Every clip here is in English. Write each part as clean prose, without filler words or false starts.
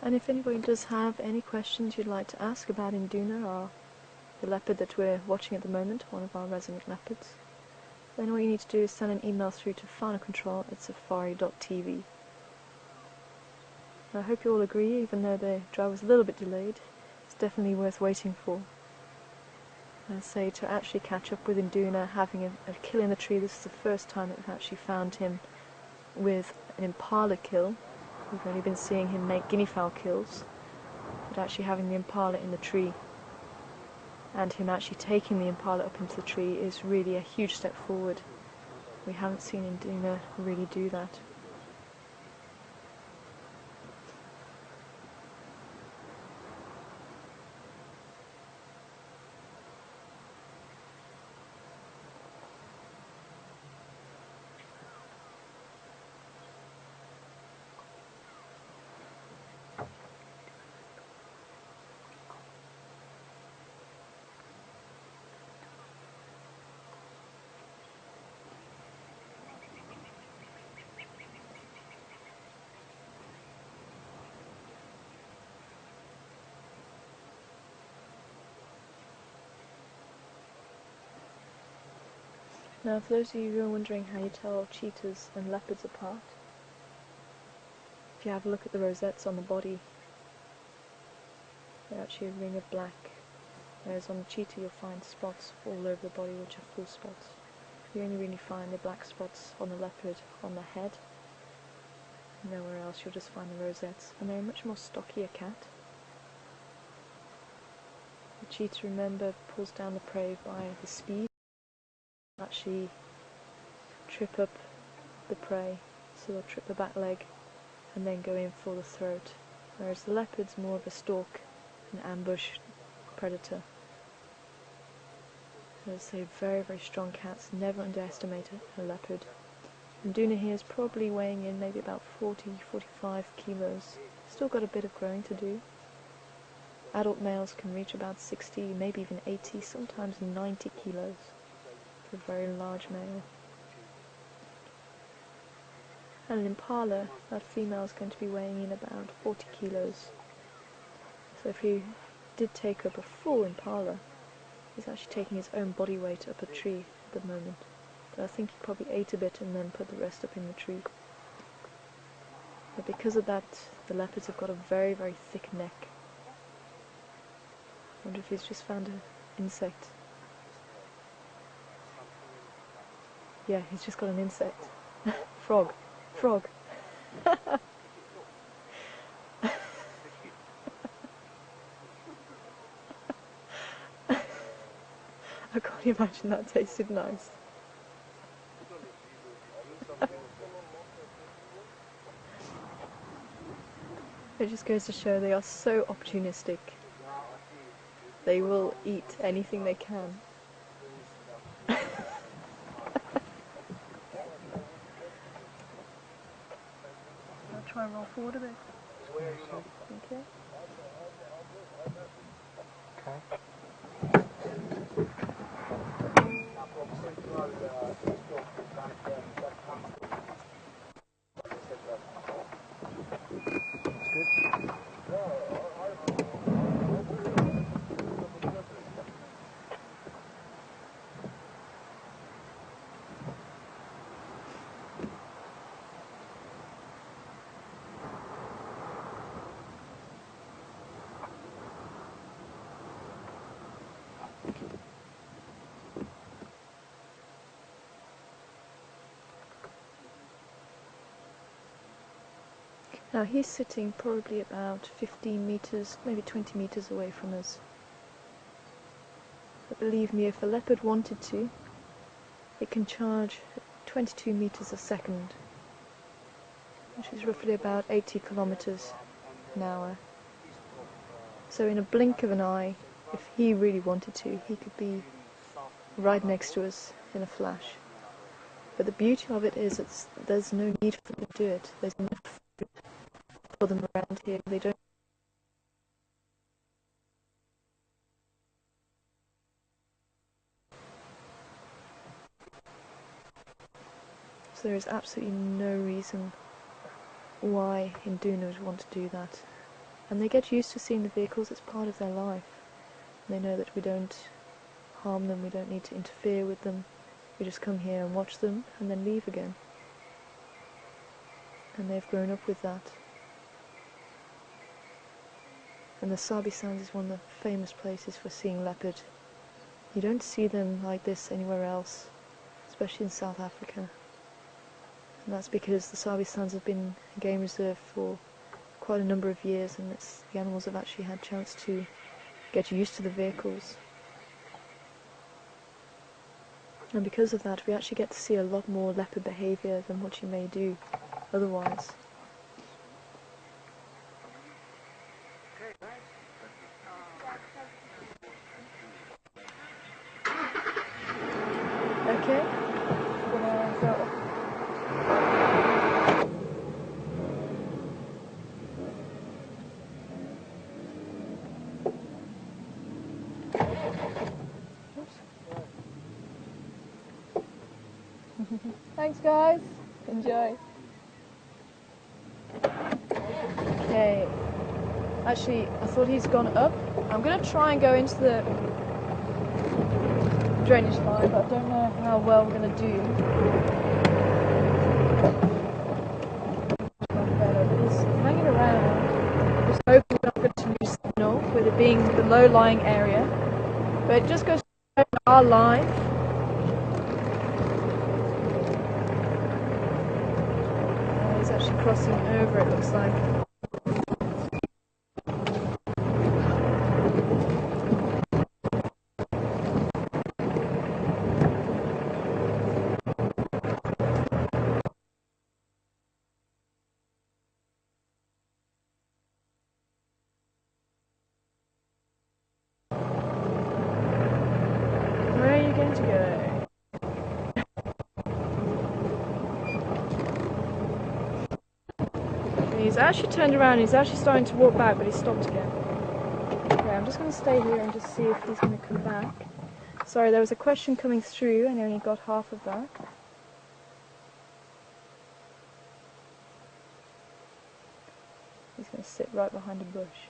And if anybody does have any questions you'd like to ask about Induna, or the leopard that we're watching at the moment, one of our resident leopards, then all you need to do is send an email through to faunacontrol@safari.tv. I hope you all agree, even though the drive was a little bit delayed, it's definitely worth waiting for. I say, to actually catch up with Induna, having a kill in the tree, this is the first time that we've actually found him with an impala kill. We've only been seeing him make guinea fowl kills, but actually having the impala in the tree and him actually taking the impala up into the tree is really a huge step forward. We haven't seen Induna really do that. Now, for those of you who are wondering how you tell cheetahs and leopards apart, if you have a look at the rosettes on the body, they're actually a ring of black, whereas on the cheetah you'll find spots all over the body which are full spots. You only really find the black spots on the leopard on the head. Nowhere else you'll just find the rosettes, and they're a much more stockier cat. The cheetah, remember, pulls down the prey by the speed. Actually trip up the prey, so they'll trip the back leg and then go in for the throat, whereas the leopard's more of a stalk, an ambush predator. As I say, very, very strong cats, never underestimate a leopard. Induna here is probably weighing in maybe about 40-45 kilos, still got a bit of growing to do. Adult males can reach about 60, maybe even 80, sometimes 90 kilos. A very large male. And an impala, that female is going to be weighing in about 40 kilos. So if you did take up a full impala, he's actually taking his own body weight up a tree at the moment. But I think he probably ate a bit and then put the rest up in the tree. But because of that, the leopards have got a very, very thick neck. I wonder if he's just found an insect. Yeah, he's just got an insect. Frog. Frog. I can't imagine that tasted nice. It just goes to show they are so opportunistic. They will eat anything they can. Try and roll forward a bit. Okay. Now he's sitting probably about 15 meters, maybe 20 meters away from us. But believe me, if a leopard wanted to, it can charge 22 meters a second, which is roughly about 80 kilometers an hour. So in a blink of an eye, if he really wanted to, he could be right next to us in a flash. But the beauty of it is that there's no need for them to do it. There's enough food for them around here. They don't there is absolutely no reason why Induna would want to do that. And they get used to seeing the vehicles, it's part of their life. They know that we don't harm them, we don't need to interfere with them. We just come here and watch them and then leave again. And they've grown up with that. And the Sabi Sands is one of the famous places for seeing leopard. You don't see them like this anywhere else, especially in South Africa. And that's because the Sabi Sands have been a game reserve for quite a number of years, and the animals have actually had a chance to get used to the vehicles. And because of that, we actually get to see a lot more leopard behaviour than what you may do otherwise. Okay, I'm gonna go. Thanks guys, enjoy. Okay, actually I thought he's gone up. I'm going to try and go into the drainage line, but I don't know how well we're going to do. But he's hanging around, just hoping we're not going to lose signal with it being the low-lying area. But it just goes to our line. He's actually crossing over, it looks like. Where are you going to go? He's actually turned around, he's actually starting to walk back, but he stopped again. Okay, I'm just going to stay here and just see if he's going to come back. Sorry, there was a question coming through and I only got half of that. He's going to sit right behind a bush.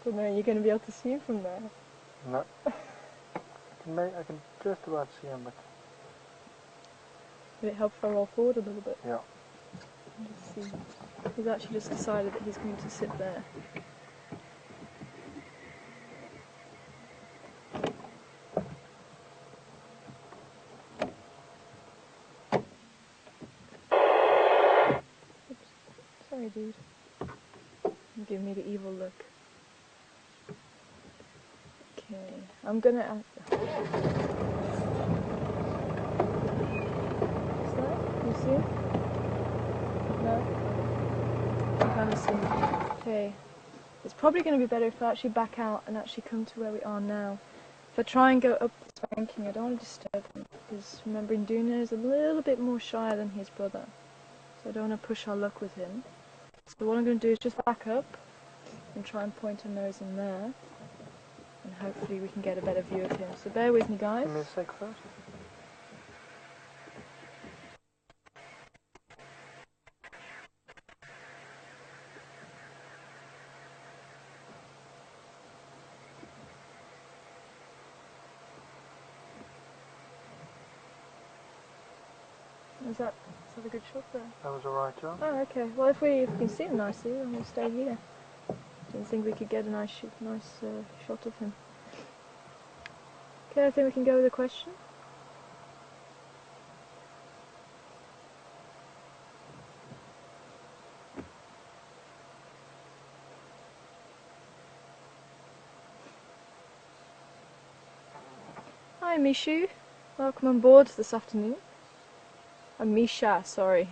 I don't know, you're going to be able to see him from there? No. I can just about see him, but... Would it help if I roll forward a little bit? Yeah. Let's see. He's actually just decided that he's going to sit there. Oops. Sorry, dude. You give me the evil look. Okay, I'm gonna ask. Is that? You see him? No? I can't see him. Okay. It's probably going to be better if I actually back out and actually come to where we are now. If I try and go up this banking, I don't want to disturb him. Because remember, Induna is a little bit more shy than his brother. So I don't want to push our luck with him. So what I'm going to do is just back up and try and point a nose in there. And hopefully we can get a better view of him. So bear with me, guys. Give me a sec first. Is that a good shot there? That was alright, John. Oh, okay. Well, if we can see him nicely, then we'll stay here. Didn't think we could get a nice shot of him. Okay, I think we can go with a question. Hi, Mishu. Welcome on board this afternoon. Misha, sorry.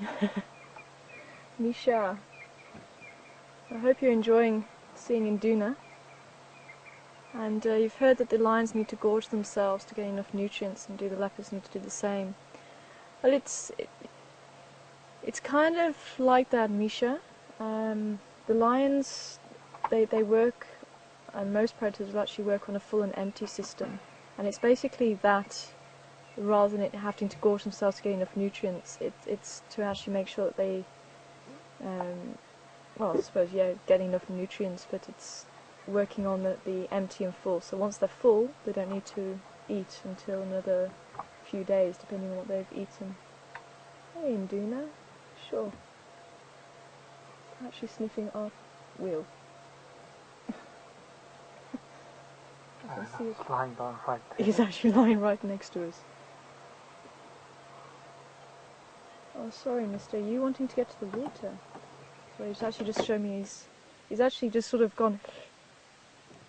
Misha. I hope you're enjoying seeing Induna. And you've heard that the lions need to gorge themselves to get enough nutrients, and the leopards need to do the same. Well, it's kind of like that, Misha. The lions, they work, and most predators will actually work on a full and empty system, and it's basically that, rather than it having to gorge themselves to get enough nutrients, it's to actually make sure that they, well, I suppose, yeah, getting enough nutrients, but it's working on the empty and full. So once they're full, they don't need to eat until another few days, depending on what they've eaten. Hey, Induna, sure. Actually sniffing our wheel. I can see it. Lying down right there. He's actually lying right next to us. Oh, sorry, mister. Are you wanting to get to the water? So he's actually just showing me he's actually just sort of gone.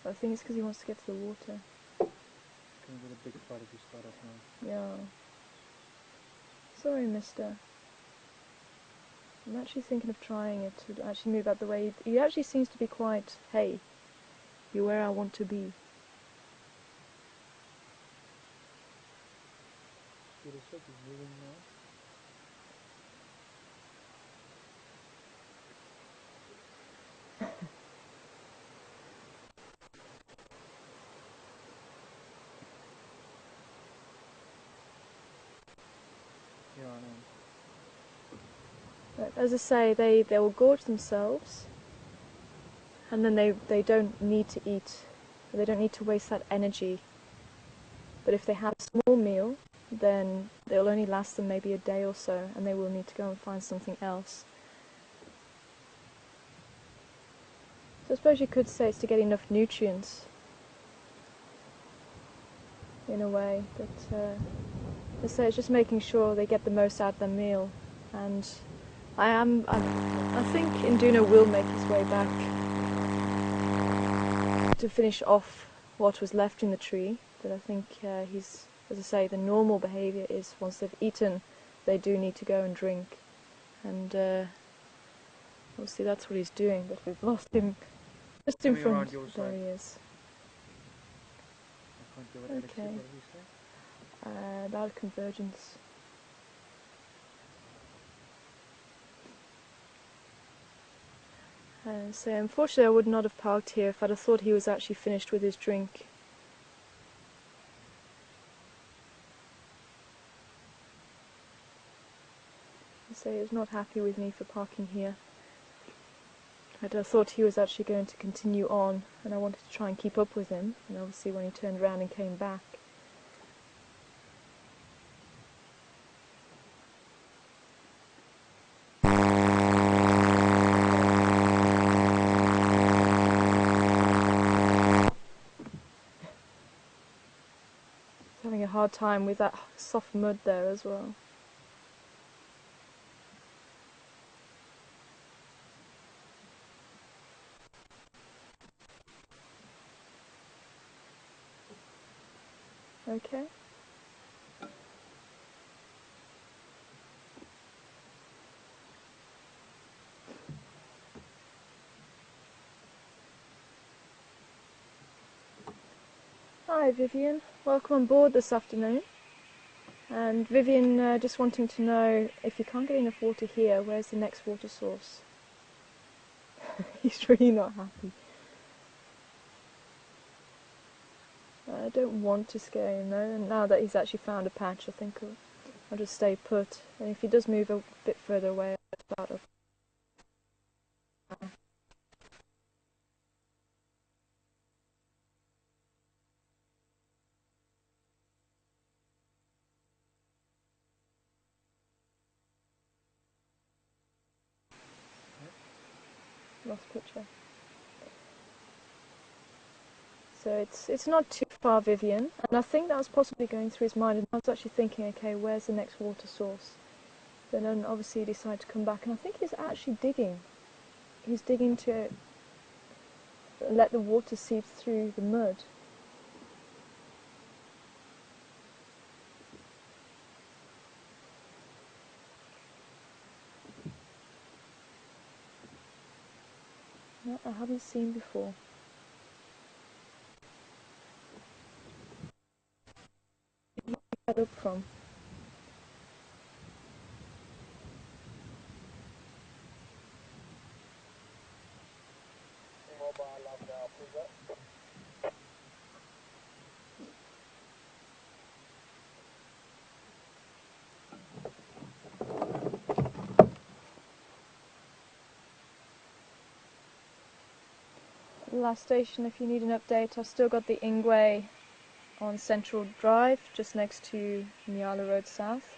I think it's because he wants to get to the water. Can get a big fight if you start off now. Yeah. Sorry, mister. I'm actually thinking of trying it to actually move out the way. He actually seems to be quite, hey, you're where I want to be. See the ship is moving now. Yeah, I know. But as I say, they will gorge themselves, and then they don't need to eat. They don't need to waste that energy. But if they have a small meal, then they'll only last them maybe a day or so, and they will need to go and find something else. So I suppose you could say it's to get enough nutrients, in a way. But as I say, it's just making sure they get the most out of their meal. And I think Induna will make his way back to finish off what was left in the tree. But I think he's, as I say, the normal behaviour is once they've eaten, they do need to go and drink. And obviously that's what he's doing, but we've lost him just in front. There he is. I can't give it elixir, Okay. what did you say? About convergence. So unfortunately I would not have parked here if I'd have thought he was actually finished with his drink. So he was not happy with me for parking here. I thought he was actually going to continue on, and I wanted to try and keep up with him, and obviously when he turned around and came back. He's having a hard time with that soft mud there as well. Okay. Hi Vivian, welcome on board this afternoon. And Vivian just wanting to know, if you can't get enough water here, where's the next water source? He's really not happy. I don't want to scare him though, and now that he's actually found a patch, I think I'll just stay put. And if he does move a bit further away, I'll start off. Lost picture. So it's not too far, Vivian, and I think that was possibly going through his mind, and I was actually thinking, okay, where's the next water source? But then obviously he decided to come back, and I think he's actually digging. He's digging to let the water seep through the mud. No, I haven't seen before. Where did you pick that up from? last station, if you need an update, I've still got the Ingway on Central Drive, just next to Nyala Road South.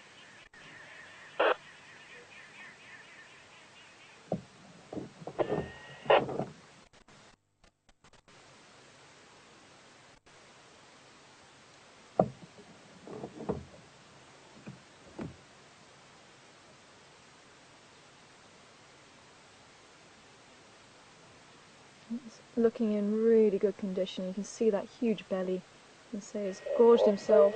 It's looking in really good condition. You can see that huge belly. You can say he's gorged himself.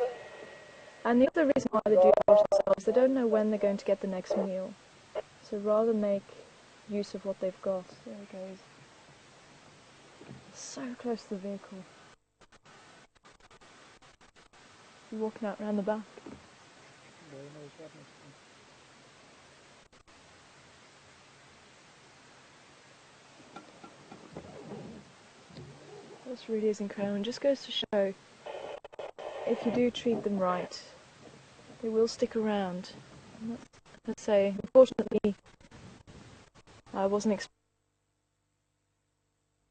And the other reason why they do gorge themselves, they don't know when they're going to get the next meal. So rather make use of what they've got. There he goes. So close to the vehicle. He's walking out around the back. This really is incredible, and just goes to show, if you do treat them right, they will stick around. Let's say, unfortunately, there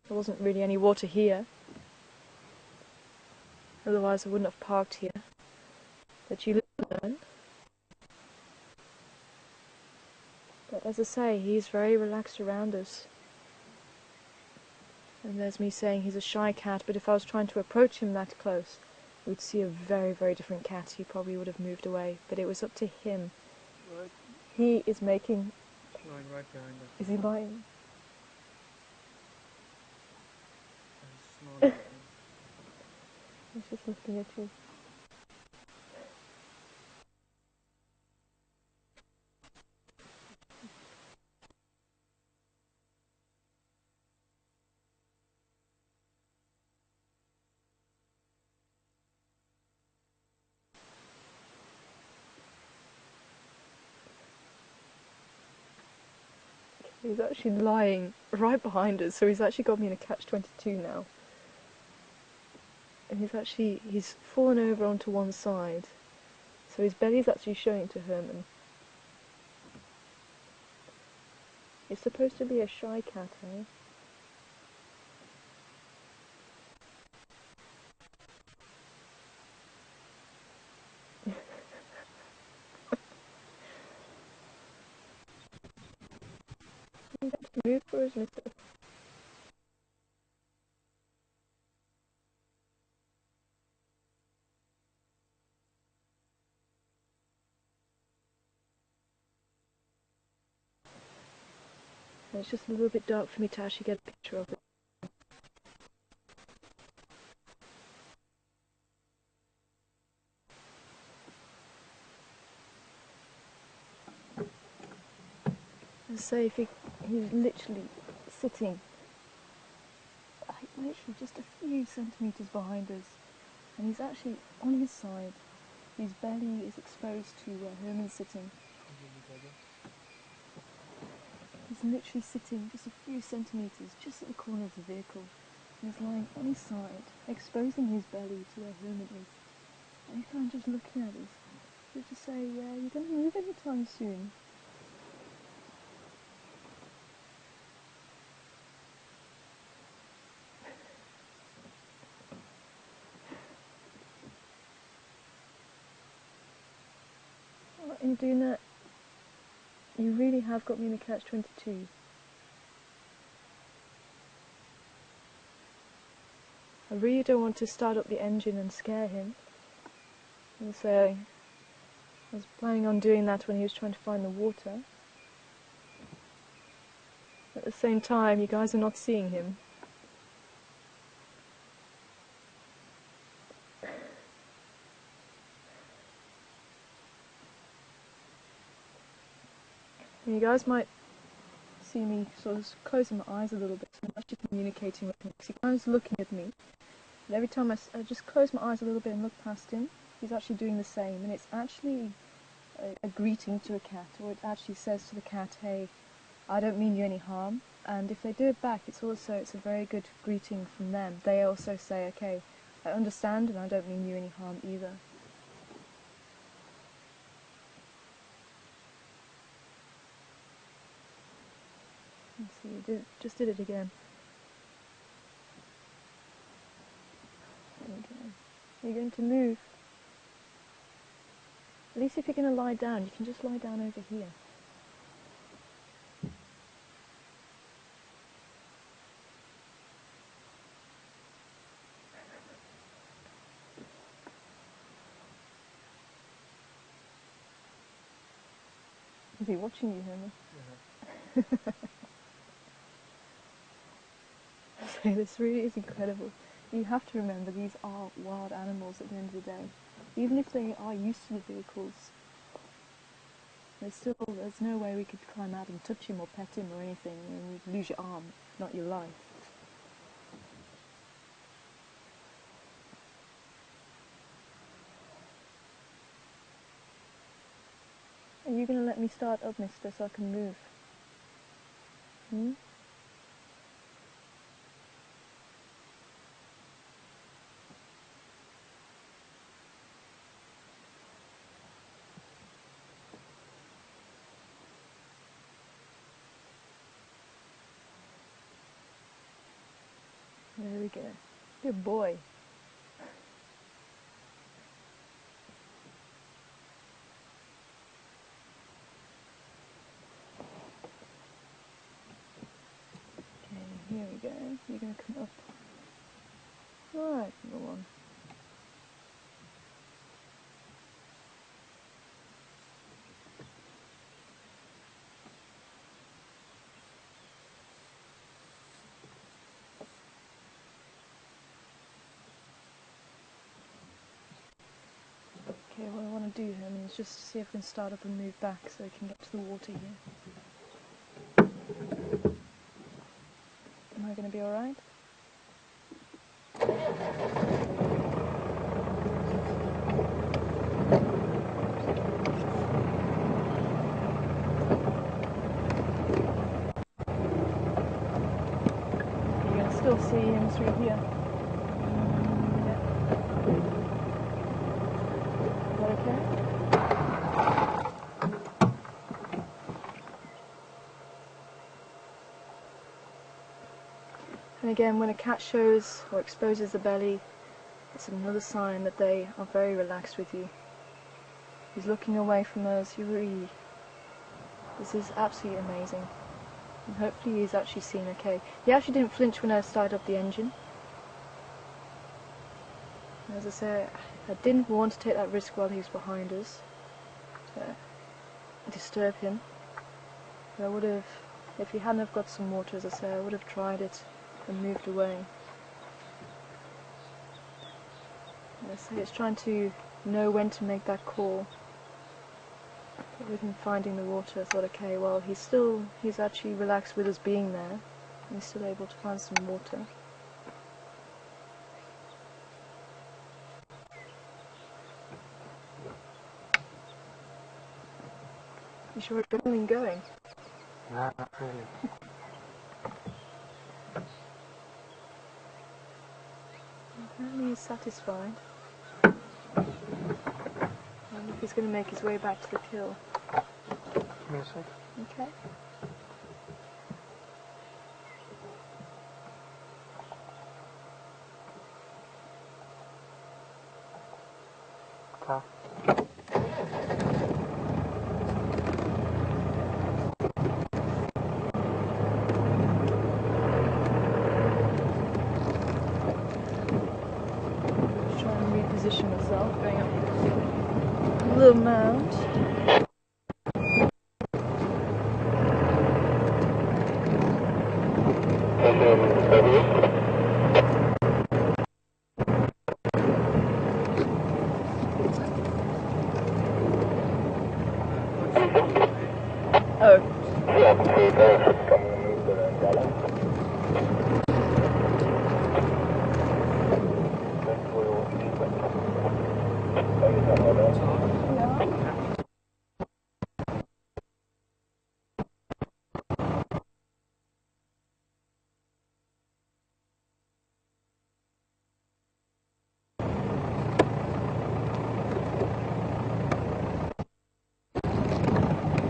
wasn't really any water here, otherwise I wouldn't have parked here. But you live and learn. But as I say, he's very relaxed around us. And there's me saying he's a shy cat, but if I was trying to approach him that close, we'd see a very, very different cat. He probably would have moved away, but it was up to him. Right. He is making... Lying right behind us. Is he lying? He's just looking at you. He's actually lying right behind us, so he's actually got me in a catch-22 now. And he's fallen over onto one side, so his belly's actually showing to Herman. He's supposed to be a shy cat, eh? He's actually moved for us, mister. And it's just a little bit dark for me to actually get a picture of it. And say if he's literally sitting literally just a few centimetres behind us, and he's actually on his side. His belly is exposed to where Herman's sitting. He's literally sitting just a few centimetres just at the corner of the vehicle. And he's lying on his side, exposing his belly to where Herman is. And he's kind of just looking at us. So to say, yeah, you're going to move anytime soon. In doing that, you really have got me in a catch-22. I really don't want to start up the engine and scare him. And so I was planning on doing that when he was trying to find the water. At the same time, you guys are not seeing him. And you guys might see me sort of closing my eyes a little bit, so I'm actually communicating with him. Because he kind of looking at me. And every time I just close my eyes a little bit and look past him, he's actually doing the same. And it's actually a greeting to a cat, or it actually says to the cat, hey, I don't mean you any harm. And if they do it back, it's a very good greeting from them. They also say, okay, I understand and I don't mean you any harm either. Let's see, just did it again. You're going to move. At least if you're going to lie down, you can just lie down over here. Is he watching you, Henry? So this really is incredible. You have to remember these are wild animals at the end of the day. Even if they are used to the vehicles, there's no way we could climb out and touch him or pet him or anything. I mean, you'd lose your arm, not your life. Are you going to let me start up, mister, so I can move? Hmm? There we go. Good boy. Okay, here we go. You're going to come up. Alright, little one. Okay, what I want to do, Herman, is just see if I can start up and move back so I can get to the water here. Am I going to be alright? You can still see him through here. Yeah. Is that okay? And again, when a cat shows or exposes the belly, it's another sign that they are very relaxed with you. He's looking away from us. This is absolutely amazing. And hopefully he's actually seen okay. He actually didn't flinch when I started up the engine. As I say, I didn't want to take that risk while he was behind us, to disturb him. But I would have, if he hadn't have got some water, as I say, I would have tried it and moved away. As I say, it's trying to know when to make that call. But with him finding the water, I thought, okay, well, he's actually relaxed with us being there, and he's still able to find some water. Is your adrenaline going? No, not really. Apparently he's satisfied. I wonder if he's going to make his way back to the kill. Give me a sec. Okay. Okay. Just trying to reposition myself, going up the mound.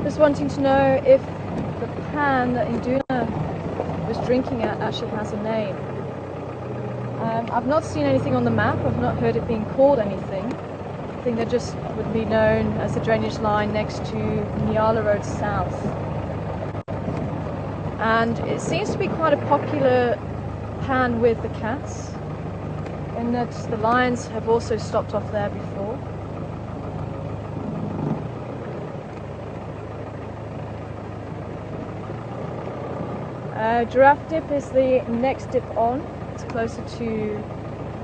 Just wanting to know if the pan that Induna was drinking at actually has a name. I've not seen anything on the map, I've not heard it being called anything. I think they just would be known as the drainage line next to Nyala Road South. And it seems to be quite a popular pan with the cats, in that the lions have also stopped off there before. Giraffe Dip is the next dip on. It's closer to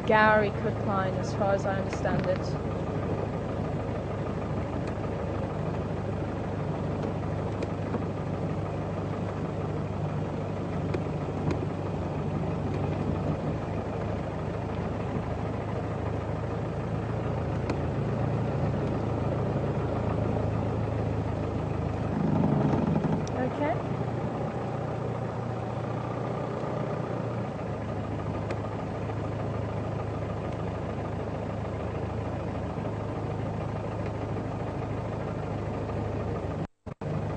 Gowrie Cookline as far as I understand it. Okay.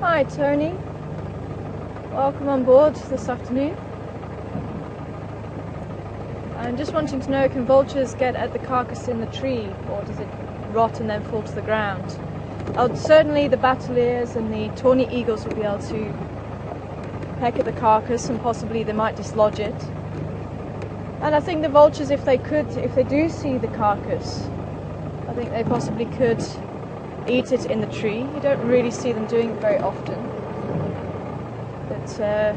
Hi Tony, welcome on board this afternoon. I'm just wanting to know, can vultures get at the carcass in the tree, or does it rot and then fall to the ground? Certainly the battaliers and the tawny eagles will be able to peck at the carcass, and possibly they might dislodge it. And I think the vultures, if they do see the carcass, I think they possibly could eat it in the tree. You don't really see them doing it very often. But as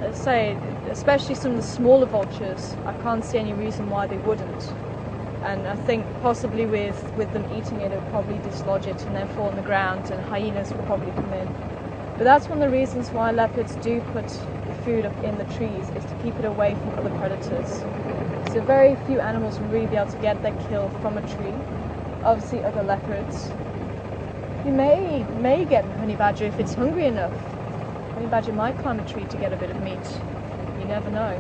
I say, especially some of the smaller vultures, I can't see any reason why they wouldn't. And I think possibly with them eating it, it'll probably dislodge it and then fall on the ground, and hyenas will probably come in. But that's one of the reasons why leopards do put food up in the trees, is to keep it away from other predators. So very few animals will really be able to get their kill from a tree. Obviously other leopards. You may get a honey badger if it's hungry enough. Honey badger might climb a tree to get a bit of meat. You never know.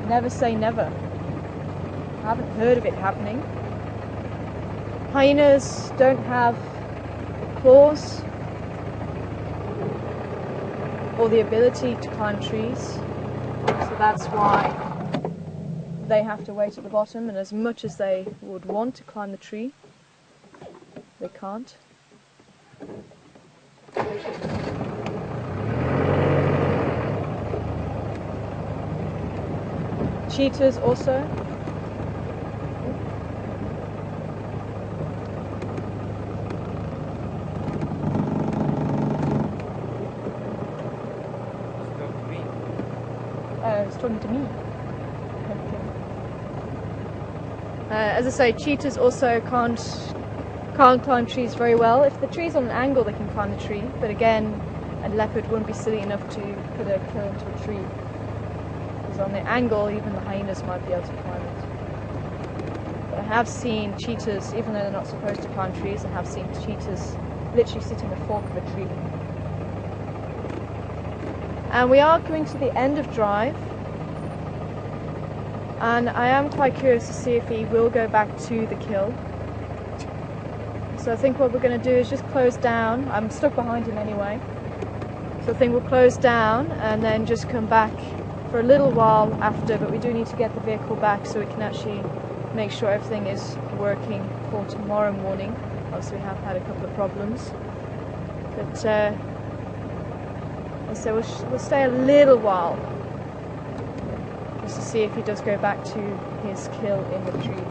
Never say never. I haven't heard of it happening. Hyenas don't have the claws or the ability to climb trees, so that's why they have to wait at the bottom, and as much as they would want to climb the tree, they can't. Cheetahs also. It's talking to me. As I say, cheetahs also can't climb trees very well. If the tree's on an angle, they can climb the tree, but again, a leopard wouldn't be silly enough to put a kill into a tree. Because on the angle, even the hyenas might be able to climb it. But I have seen cheetahs, even though they're not supposed to climb trees, I have seen cheetahs literally sit in the fork of a tree. And we are coming to the end of drive, and I am quite curious to see if he will go back to the kill. So I think what we're going to do is just close down. I'm stuck behind him anyway, so I think we'll close down and then just come back for a little while after, but we do need to get the vehicle back so we can actually make sure everything is working for tomorrow morning. Obviously we have had a couple of problems, but so we'll stay a little while just to see if he does go back to his kill in the tree.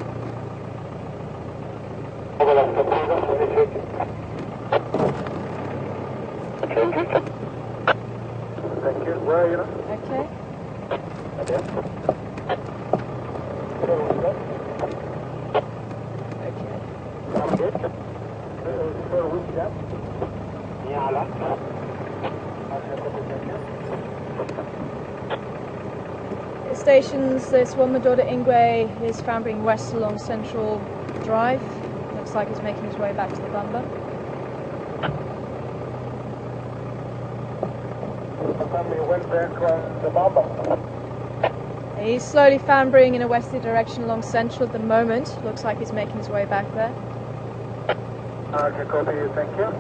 Thank you. Where are you now? Okay. The stations, this one Madoda Ingwe is fambering west along Central Drive. Looks like he's making his way back to the Bumba. He's slowly fambering in a westerly direction along Central at the moment. Looks like he's making his way back there. Okay, copy, thank you.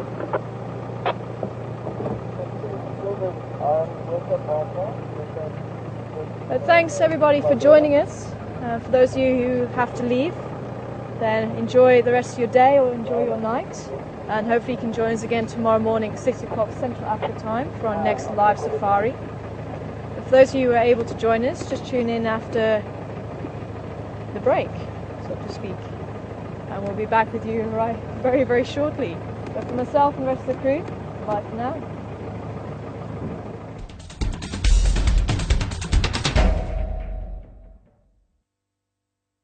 But thanks everybody for joining us. For those of you who have to leave, then enjoy the rest of your day or enjoy your night, and hopefully you can join us again tomorrow morning at 6 o'clock Central Africa time for our next live safari. But for those of you who are able to join us, just tune in after the break, so to speak, and we'll be back with you very, very shortly. But for myself and the rest of the crew, bye for now.